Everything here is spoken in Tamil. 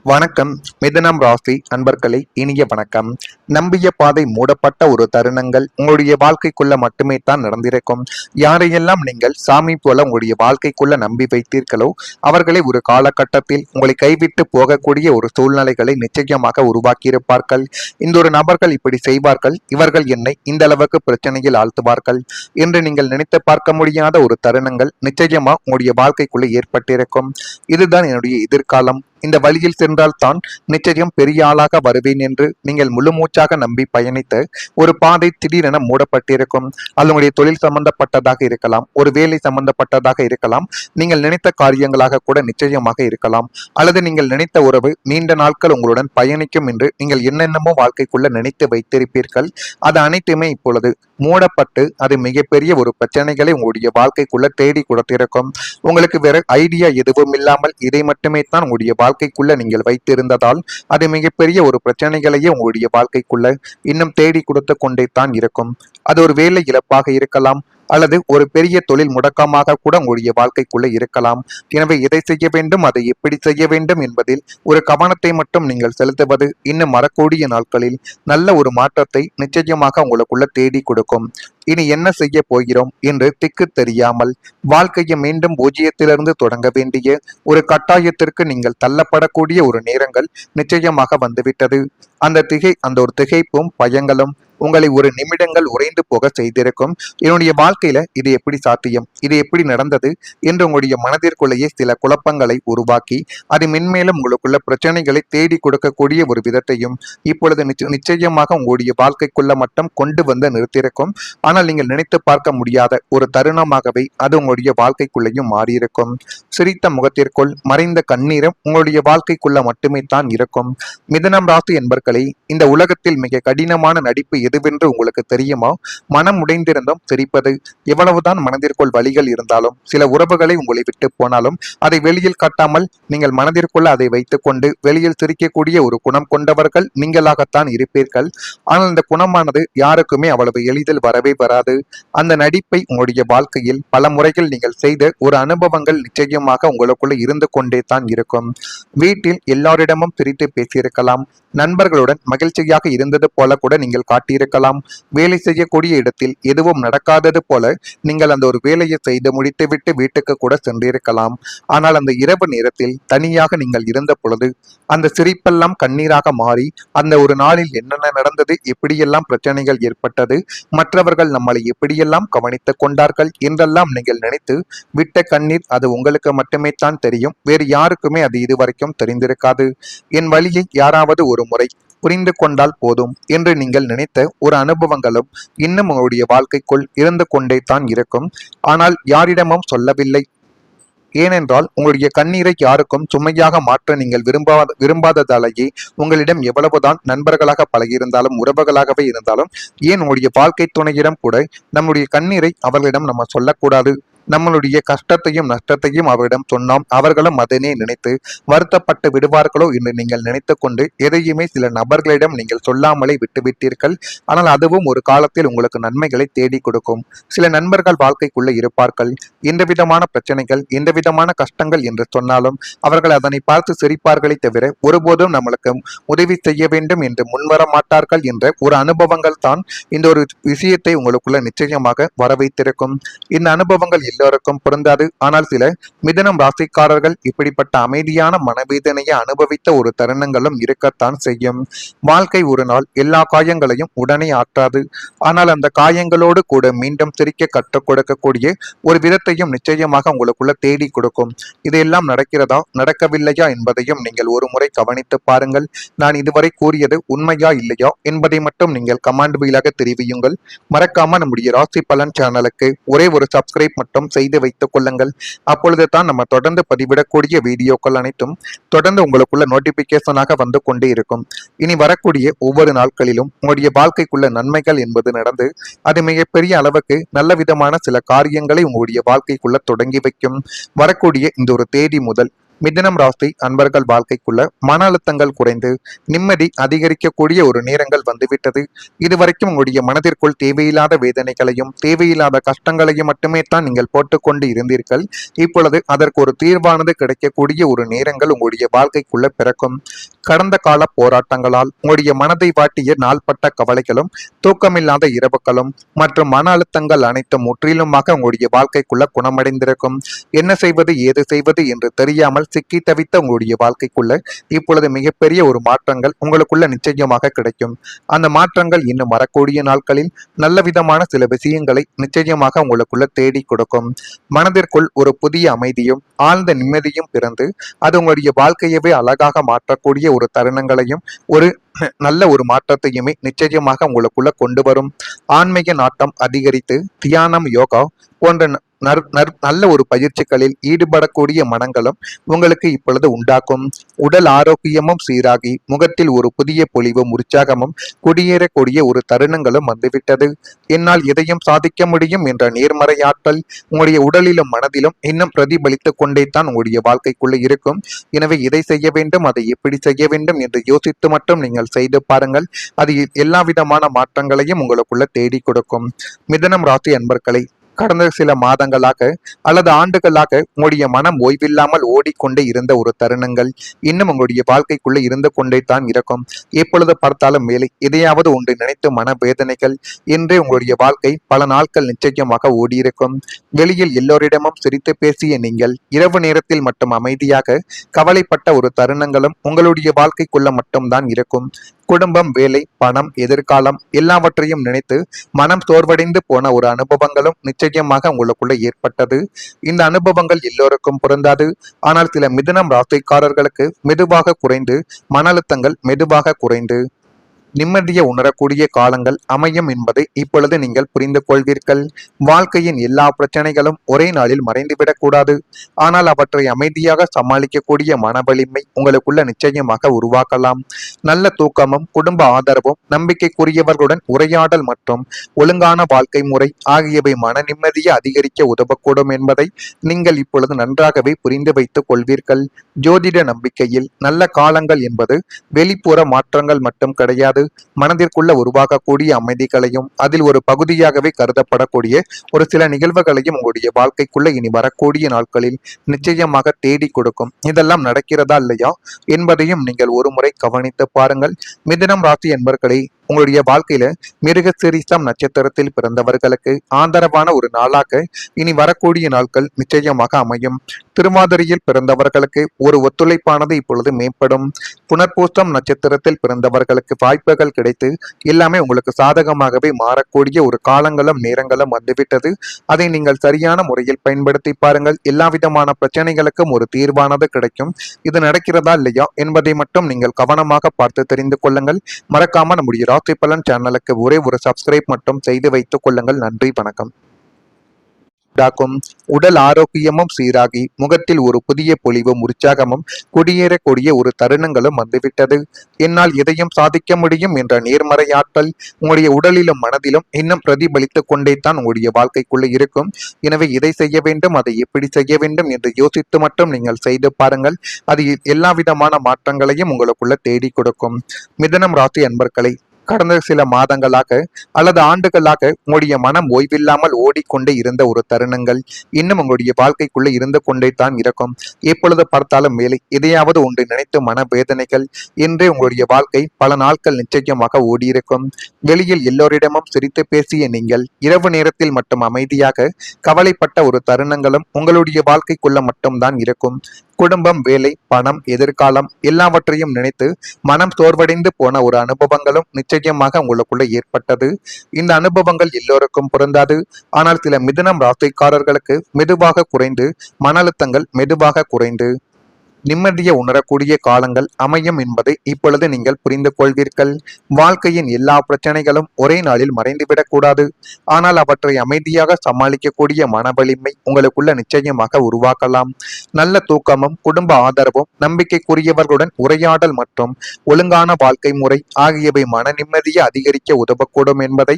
வணக்கம். மிதுனம் ராசி அன்பர்களே, இனிய வணக்கம். நம்பிய பாதை மூடப்பட்ட ஒரு தருணங்கள் உங்களுடைய வாழ்க்கைக்குள்ள மட்டுமே தான் நடந்திருக்கும். யாரையெல்லாம் நீங்கள் சாமி போல உங்களுடைய வாழ்க்கைக்குள்ள நம்பி வைத்தீர்களோ அவர்களை ஒரு காலகட்டத்தில் உங்களை கைவிட்டு போகக்கூடிய ஒரு சூழ்நிலைகளை நிச்சயமாக உருவாக்கியிருப்பார்கள். இந்த ஒரு நபர்கள் இப்படி செய்வார்கள், இவர்கள் என்னை இந்த அளவுக்கு பிரச்சனையில் ஆழ்த்துவார்கள் என்று நீங்கள் நினைத்து பார்க்க முடியாத ஒரு தருணங்கள் நிச்சயமா உங்களுடைய வாழ்க்கைக்குள்ள ஏற்பட்டிருக்கும். இதுதான் என்னுடைய எதிர்காலம், இந்த வழியில் சென்றால் தான் நிச்சயம் பெரிய ஆளாக வருவேன் என்று நீங்கள் முழு மூச்சாக நம்பி பயணித்த ஒரு பாதை திடீரென மூடப்பட்டிருக்கும். அது உங்களுடைய தொழில் சம்பந்தப்பட்டதாக இருக்கலாம், ஒரு வேலை சம்பந்தப்பட்டதாக இருக்கலாம், நீங்கள் நினைத்த காரியங்களாக கூட நிச்சயமாக இருக்கலாம், அல்லது நீங்கள் நினைத்த உறவு நீண்ட நாட்கள் உங்களுடன் பயணிக்கும் என்று நீங்கள் என்னென்னமோ வாழ்க்கைக்குள்ள நினைத்து வைத்திருப்பீர்கள். அது அனைத்துமே இப்பொழுது மூடப்பட்டு அது மிகப்பெரிய ஒரு பிரச்சனைகளை உங்களுடைய வாழ்க்கைக்குள்ள தேடி கொடுத்திருக்கும். உங்களுக்கு வேற ஐடியா எதுவும் இல்லாமல் இதை மட்டுமே தான் உங்களுடைய வாழ்க்கைக்குள்ள நீங்கள் வைத்திருந்ததால் அது மிகப்பெரிய ஒரு பிரச்சனைகளையே உங்களுடைய வாழ்க்கைக்குள்ள இன்னும் தேடி கொடுத்து கொண்டே தான் இருக்கும். அது ஒரு வேலை இழப்பாக இருக்கலாம், அல்லது ஒரு பெரிய தொழில் முடக்கமாக கூட உங்களுடைய வாழ்க்கைக்குள்ள இருக்கலாம். எனவே எதை செய்ய வேண்டும், அதை எப்படி செய்ய வேண்டும் என்பதில் ஒரு கவனத்தை மட்டும் நீங்கள் செலுத்துவது இன்னும் வரக்கூடிய நாட்களில் நல்ல ஒரு மாற்றத்தை நிச்சயமாக உங்களுக்குள்ள தேடி கொடுக்கும். இனி என்ன செய்ய போகிறோம் என்று திக்கு தெரியாமல் வாழ்க்கையை மீண்டும் பூஜ்ஜியத்திலிருந்து தொடங்க வேண்டிய ஒரு கட்டாயத்திற்கு நீங்கள் தள்ளப்படக்கூடிய ஒரு நேரங்கள் நிச்சயமாக வந்துவிட்டது. அந்த ஒரு திகைப்பும் பயங்களும் உங்களை ஒரு நிமிடங்கள் உறைந்து போக செய்திருக்கும். என்னுடைய வாழ்க்கையில இது எப்படி சாத்தியம், இது எப்படி நடந்தது என்று உங்களுடைய மனதிற்குள்ளேயே சில குழப்பங்களை உருவாக்கி அது மென்மேலும் உங்களுக்குள்ள பிரச்சனைகளை தேடி கொடுக்கக்கூடிய ஒரு விதத்தையும் இப்பொழுது நிச்சயமாக உங்களுடைய வாழ்க்கைக்குள்ள மட்டும் கொண்டு வந்து நிறுத்தியிருக்கும். ஆனால் நீங்கள் நினைத்து பார்க்க முடியாத ஒரு தருணமாகவே அது உங்களுடைய வாழ்க்கைக்குள்ளேயும் மாறியிருக்கும். சிரித்த முகத்திற்குள் மறைந்த கண்ணீரும் உங்களுடைய வாழ்க்கைக்குள்ள மட்டுமே தான் இருக்கும். மிதுனம் ராசி என்பர்களே, இந்த உலகத்தில் மிக கடினமான நடிப்பு எதுவென்று உங்களுக்கு தெரியுமா? மனம் உடைந்திருந்தும் சிரிப்பது. எவ்வளவுதான் மனதிற்குள் வலிகள் இருந்தாலும், சில உறவுகளை உங்களை விட்டு போனாலும் அதை வெளியில் காட்டாமல் நீங்கள் மனதிற்குள்ள அதை வைத்துக் கொண்டு வெளியில் சிரிக்கக்கூடிய ஒரு குணம் கொண்டவர்கள் நீங்களாகத்தான் இருப்பீர்கள். ஆனால் இந்த குணமானது யாருக்குமே அவ்வளவு எளிதில் வரவே வராது. அந்த நடிப்பை உங்களுடைய வாழ்க்கையில் பல முறைகள் நீங்கள் செய்த ஒரு அனுபவங்கள் நிச்சயமாக உங்களுக்குள்ள இருந்து கொண்டே தான் இருக்கும். வீட்டில் எல்லாரிடமும் பிரித்து பேசியிருக்கலாம், நண்பர்களுடன் மகிழ்ச்சியாக இருந்தது போல கூட நீங்கள் காட்டியிருக்கலாம். வேலை செய்யக்கூடிய இடத்தில் எதுவும் நடக்காதது போல நீங்கள் அந்த ஒரு வேலையை செய்து முடித்துவிட்டு வீட்டுக்கு கூட சென்றிருக்கலாம். ஆனால் அந்த இரவு நேரத்தில் தனியாக நீங்கள் இருந்த பொழுது அந்த சிரிப்பெல்லாம் கண்ணீராக மாறி அந்த ஒரு நாளில் என்னென்ன நடந்தது, எப்படியெல்லாம் பிரச்சனைகள் ஏற்பட்டது, மற்றவர்கள் நம்மளை எப்படியெல்லாம் கவனித்துக் கொண்டார்கள் என்றெல்லாம் நீங்கள் நினைத்து விட்ட கண்ணீர் அது உங்களுக்கு மட்டுமே தான் தெரியும். வேறு யாருக்குமே அது இதுவரைக்கும் தெரிந்திருக்காது. என் வழியை யாராவது ஒரு முறை புரிந்து கொண்டால் போதும் என்று நீங்கள் நினைத்த ஒரு அனுபவங்களும் இன்னும் உங்களுடைய வாழ்க்கைக்குள் இருந்து கொண்டே தான் இருக்கும். ஆனால் யாரிடமும் சொல்லவில்லை. ஏனென்றால் உங்களுடைய கண்ணீரை யாருக்கும் சுமையாக மாற்ற நீங்கள் விரும்பாததாலேயே உங்களிடம் எவ்வளவுதான் நண்பர்களாக பழகியிருந்தாலும் உறவுகளாகவே இருந்தாலும், ஏன் உங்களுடைய வாழ்க்கை துணையிடம் கூட நம்முடைய கண்ணீரை அவர்களிடம் நம்ம சொல்லக்கூடாது, நம்மளுடைய கஷ்டத்தையும் நஷ்டத்தையும் அவரிடம் சொன்னோம், அவர்களும் அதனை நினைத்து வருத்தப்பட்டு விடுவார்களோ என்று நீங்கள் நினைத்து கொண்டு எதையுமே சில நபர்களிடம் நீங்கள் சொல்லாமலே விட்டுவிட்டீர்கள். ஆனால் அதுவும் ஒரு காலத்தில் உங்களுக்கு நன்மைகளை தேடி கொடுக்கும். சில நண்பர்கள் வாழ்க்கைக்குள்ள இருப்பார்கள். எந்த விதமான பிரச்சனைகள், எந்த விதமான கஷ்டங்கள் என்று சொன்னாலும் அவர்கள் அதனை பார்த்து சிரிப்பார்களே தவிர ஒருபோதும் நம்மளுக்கு உதவி செய்ய வேண்டும் என்று முன்வர மாட்டார்கள் என்ற ஒரு அனுபவங்கள் தான் இந்த ஒரு விஷயத்தை உங்களுக்குள்ள நிச்சயமாக வர வைத்திருக்கும். இந்த அனுபவங்கள் எல்லோருக்கும் பொருந்தாது. ஆனால் சில மிதுனம் ராசிக்காரர்கள் இப்படிப்பட்ட அமைதியான மனவேதனையை அனுபவித்த ஒரு தருணங்களும் இருக்கத்தான் செய்யும். வாழ்க்கை ஒரு நாள் எல்லா காயங்களையும் உடனே ஆற்றாது. ஆனால் அந்த காயங்களோடு கூட மீண்டும் சிரிக்க கற்றுக் கொடுக்கக்கூடிய ஒரு விதத்தையும் நிச்சயமாக உங்களுக்குள்ள தேடி கொடுக்கும். இதையெல்லாம் நடக்கிறதா நடக்கவில்லையா என்பதையும் நீங்கள் ஒரு முறை கவனித்து பாருங்கள். நான் இதுவரை கூறியது உண்மையா இல்லையா என்பதை மட்டும் நீங்கள் கமெண்ட் வாயிலாக தெரிவியுங்கள். மறக்காம நம்முடைய ராசி பலன் சேனலுக்கு ஒரே ஒரு சப்ஸ்கிரைப் மட்டும் செய்து வைத்துக் கொள்ளுங்கள். அப்பொழுது தான் நம்ம தொடர்ந்து பதிவிடக்கூடிய வீடியோக்கள் அனைத்தும் தொடர்ந்து உங்களுக்குள்ள நோட்டிபிகேஷனாக வந்து கொண்டே இருக்கும். இனி வரக்கூடிய ஒவ்வொரு நாட்களிலும் உங்களுடைய வாழ்க்கைக்குள்ள நன்மைகள் என்பது நடந்து அது மிகப்பெரிய அளவுக்கு நல்ல விதமான சில காரியங்களை உங்களுடைய வாழ்க்கைக்குள்ள தொடங்கி வைக்கும். வரக்கூடிய இந்த ஒரு தேதி முதல் மிதுனம் ராசி அன்பர்கள் வாழ்க்கைக்குள்ள மன அழுத்தங்கள் குறைந்து நிம்மதி அதிகரிக்கக்கூடிய ஒரு நேரங்கள் வந்துவிட்டது. இதுவரைக்கும் உங்களுடைய மனதிற்குள் தேவையில்லாத வேதனைகளையும் தேவையில்லாத கஷ்டங்களையும் மட்டுமே தான் நீங்கள் போட்டுக்கொண்டு இருந்தீர்கள். இப்பொழுது அதற்கு ஒரு தீர்வானது கிடைக்கக்கூடிய ஒரு நேரங்கள் உங்களுடைய வாழ்க்கைக்குள்ள பிறக்கும். கடந்த கால போராட்டங்களால் உங்களுடைய மனதை வாட்டிய நாள்பட்ட கவலைகளும் தூக்கமில்லாத இரவுகளும் மற்றும் மன அழுத்தங்கள் அனைத்தும் முற்றிலுமாக உங்களுடைய வாழ்க்கைக்குள்ள குணமடைந்திருக்கும். என்ன செய்வது ஏது செய்வது என்று தெரியாமல் சிக்கி தவித்த உங்களுடைய வாழ்க்கைக்குள்ள இப்பொழுது மிகப்பெரிய ஒரு மாற்றங்கள் உங்களுக்குள்ள நிச்சயமாக கிடைக்கும். அந்த மாற்றங்கள் இன்னும் வரக்கூடிய நாட்களில் நல்ல விதமான சில விஷயங்களை நிச்சயமாக உங்களுக்குள்ள தேடி கொடுக்கும். மனதிற்குள் ஒரு புதிய அமைதியும் ஆழ்ந்த நிம்மதியும் பிறந்து அது உங்களுடைய வாழ்க்கையவே அழகாக மாற்றக்கூடிய ஒரு தருணங்களையும் ஒரு நல்ல ஒரு மாற்றத்தையுமே நிச்சயமாக உங்களுக்குள்ள கொண்டு வரும். ஆன்மீக நாட்டம் அதிகரித்து தியானம் யோகா போன்ற நல்ல ஒரு பயிற்சிகளில் ஈடுபடக்கூடிய மனங்களும் உங்களுக்கு இப்பொழுது உண்டாக்கும். உடல் ஆரோக்கியமும் சீராகி முகத்தில் ஒரு புதிய பொலிவும் உற்சாகமும் குடியேறக்கூடிய ஒரு தருணங்களும் வந்துவிட்டது. என்னால் எதையும் சாதிக்க முடியும் என்ற நேர்மறை ஆற்றல் உங்களுடைய உடலிலும் மனதிலும் இன்னும் பிரதிபலித்துக் கொண்டே தான் உங்களுடைய வாழ்க்கைக்குள்ள இருக்கும். எனவே இதை செய்ய வேண்டும் அதை எப்படி செய்ய வேண்டும் என்று யோசித்து மட்டும் நீங்கள் செய்து பாருங்கள். அது எல்லா விதமான மாற்றங்களையும் உங்களுக்குள்ள தேடி கொடுக்கும். மிதுனம் ராசி அன்பர்களை கடந்த சில மாதங்களாக அல்லது ஆண்டுகளாக உங்களுடைய மனம் ஓய்வில்லாமல் ஓடிக்கொண்டே இருந்த ஒரு தருணங்கள் இன்னும் உங்களுடைய வாழ்க்கைக்குள்ள இருந்து கொண்டே தான் இருக்கும். எப்பொழுது பார்த்தாலும் மேலே எதையாவது ஒன்று நினைத்து மன வேதனைகள் என்றே உங்களுடைய வாழ்க்கை பல நாட்கள் நிச்சயமாக ஓடியிருக்கும். வெளியில் எல்லோரிடமும் சிரித்து பேசிய நீங்கள் இரவு நேரத்தில் மட்டும் அமைதியாக கவலைப்பட்ட ஒரு தருணங்களும் உங்களுடைய வாழ்க்கைக்குள்ள மட்டும்தான் இருக்கும். குடும்பம் வேலை பணம் எதிர்காலம் எல்லாவற்றையும் நினைத்து மனம் சோர்வடைந்து போன ஒரு அனுபவங்களும் நிச்சயமாக உங்களுக்குள்ள ஏற்பட்டது. இந்த அனுபவங்கள் எல்லோருக்கும் பொருந்தாது. ஆனால் சில மிதுனம் ராசிக்காரர்களுக்கு மெதுவாக குறைந்து மன அழுத்தங்கள் மெதுவாக குறைந்து நிம்மதியை உணரக்கூடிய காலங்கள் அமையும் என்பதை இப்பொழுது நீங்கள் புரிந்து கொள்வீர்கள். வாழ்க்கையின் எல்லா பிரச்சனைகளும் ஒரே நாளில் மறைந்துவிடக் கூடாது. ஆனால் அவற்றை அமைதியாக சமாளிக்கக்கூடிய மன வலிமை உங்களுக்குள்ள நிச்சயமாக உருவாக்கலாம். நல்ல தூக்கமும் குடும்ப ஆதரவும் நம்பிக்கைக்குரியவர்களுடன் உரையாடல் மற்றும் ஒழுங்கான வாழ்க்கை முறை ஆகியவை மன நிம்மதியை அதிகரிக்க உதவக்கூடும் என்பதை நீங்கள் இப்பொழுது நன்றாகவே புரிந்து வைத்துக் கொள்வீர்கள். ஜோதிட நம்பிக்கையில் நல்ல காலங்கள் என்பது வெளிப்புற மாற்றங்கள் மட்டும் கிடையாது. மனதிற்குள்ள உருவாகக்கூடிய அமைதிகளையும் அதில் ஒரு பகுதியாகவே கருதப்படக்கூடிய ஒரு சில நிகழ்வுகளையும் உங்களுடைய வாழ்க்கைக்குள்ள இனி வரக்கூடிய நாட்களில் நிச்சயமாக தேடி கொடுக்கும். இதெல்லாம் நடக்கிறதா இல்லையா என்பதையும் நீங்கள் ஒரு முறை கவனித்து பாருங்கள். மிதுனம் ராசி என்பவர்களை உங்களுடைய வாழ்க்கையில மிருகசீரிஷம் நட்சத்திரத்தில் பிறந்தவர்களுக்கு ஆதரவான ஒரு நாளாக இனி வரக்கூடிய நாட்கள் நிச்சயமாக அமையும். திருவாதிரையில் பிறந்தவர்களுக்கு ஒரு ஒத்துழைப்பானது இப்பொழுது மேம்படும். புனர்பூசம் நட்சத்திரத்தில் பிறந்தவர்களுக்கு வாய்ப்புகள் கிடைத்து எல்லாமே உங்களுக்கு சாதகமாகவே மாறக்கூடிய ஒரு காலங்களும் நேரங்களும் வந்துவிட்டது. அதை நீங்கள் சரியான முறையில் பயன்படுத்தி பாருங்கள். எல்லா விதமான பிரச்சனைகளுக்கும் ஒரு தீர்வானது கிடைக்கும். இது நடக்கிறதா இல்லையா என்பதை மட்டும் நீங்கள் கவனமாக பார்த்து தெரிந்து கொள்ளுங்கள். மறக்காம நம்முடைய ராசி பலன் சேனலுக்கு ஒரே ஒரு சப்ஸ்கிரைப் மட்டும் செய்து வைத்துக் கொள்ளுங்கள். நன்றி வணக்கம். உடல் ஆரோக்கியமும் சீராகி முகத்தில் ஒரு புதிய பொலிவும் உற்சாகமும் குடியேறக்கூடிய ஒரு தருணங்களும் வந்துவிட்டது. என்னால் எதையும் சாதிக்க முடியும் என்ற நேர்மறை ஆற்றல் உங்களுடைய உடலிலும் மனதிலும் இன்னும் பிரதிபலித்துக் கொண்டே தான் உங்களுடைய வாழ்க்கைக்குள்ள இருக்கும். எனவே இதை செய்ய வேண்டும் அதை எப்படி செய்ய வேண்டும் என்று யோசித்து மட்டும் நீங்கள் செய்து பாருங்கள். அது எல்லா விதமான மாற்றங்களையும் உங்களுக்குள்ள தேடி கொடுக்கும். மிதுனம் ராசி அன்பர்களை கடந்த சில மாதங்களாக அல்லது ஆண்டுகளாக உங்களுடைய மனம் ஓய்வில்லாமல் ஓடிக்கொண்டே இருந்த ஒரு தருணங்கள் இன்னும் உங்களுடைய வாழ்க்கைக்குள்ள இருந்து கொண்டே தான் இருக்கும். எப்பொழுது பார்த்தாலும் மேலே எதையாவது ஒன்று நினைத்து மன வேதனைகள் என்றே உங்களுடைய வாழ்க்கை பல நாட்கள் நிச்சயமாக ஓடியிருக்கும். வெளியில் எல்லோரிடமும் சிரித்து பேசிய நீங்கள் இரவு நேரத்தில் மட்டும் அமைதியாக கவலைப்பட்ட ஒரு தருணங்களும் உங்களுடைய வாழ்க்கைக்குள்ள மட்டும்தான் இருக்கும். குடும்பம் வேலை பணம் எதிர்காலம் எல்லாவற்றையும் நினைத்து மனம் சோர்வடைந்து போன ஒரு அனுபவங்களும் நிச்சயமாக உங்களுக்குள்ள ஏற்பட்டது. இந்த அனுபவங்கள் எல்லோருக்கும் பொருந்தாது. ஆனால் சில மிதுனம் ராசிக்காரர்களுக்கு மெதுவாக குறைந்து மன அழுத்தங்கள் மெதுவாக குறைந்து நிம்மதியை உணரக்கூடிய காலங்கள் அமையும் என்பதை இப்பொழுது நீங்கள் புரிந்து கொள்வீர்கள். வாழ்க்கையின் எல்லா பிரச்சனைகளும் ஒரே நாளில் மறைந்துவிடக் கூடாது. ஆனால் அவற்றை அமைதியாக சமாளிக்கக்கூடிய மன வலிமை உங்களுக்குள்ள நிச்சயமாக உருவாக்கலாம். நல்ல தூக்கமும் குடும்ப ஆதரவும் நம்பிக்கைக்குரியவர்களுடன் உரையாடல் மற்றும் ஒழுங்கான வாழ்க்கை முறை ஆகியவை மன நிம்மதியை அதிகரிக்க உதவக்கூடும் என்பதை